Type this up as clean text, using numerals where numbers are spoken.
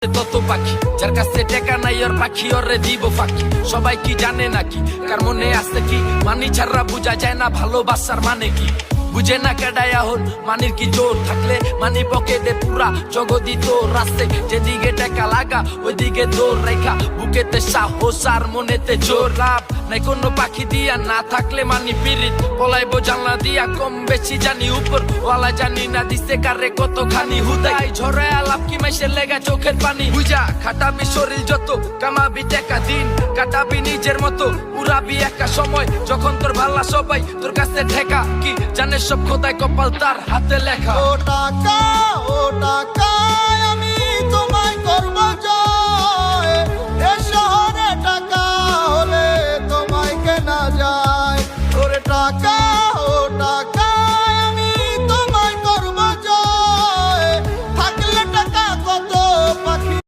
তত পাখি যার কাছে টেকা নাই ওর পাখি ওরে দিব ফাঁকি। সবাই কি জানে নাকি কার মনে আছে কি মানি ছাড়া বুঝা যায় না ভালোবাসার মানে কি। বুঝে না কেডায় হন মানির কি জোর থাকলে মানি পকেটে পুরা জগদি তোর রাস্তে যেদিকে টেকা লাগা ওইদিকে দৌড় রেখা বুকেতে সাহস আর মনেতে জোর। লাভ নাই কোনো পাখি দিয়া না থাকলে মানি পিরিত পলাইবো জানলা দিয়া কম বেশি জানি উপর ওয়ালা জানি না দিছে কারে কতখানি হুদাই ঝরে আলাপ কি মাইসের লেগা চোখের পানি বুঝা খাটাবি শরীর যত কামাবি টাকা দিন কাটাবি নিজের মতো পুরাবি একা সময় যখন তোর ভাল্লা সবাই তোর কাছে ঠেকা কি জানে সব খোদায় কপাল তার হাতে লেখা। ও টাকা আমি তোমায় করব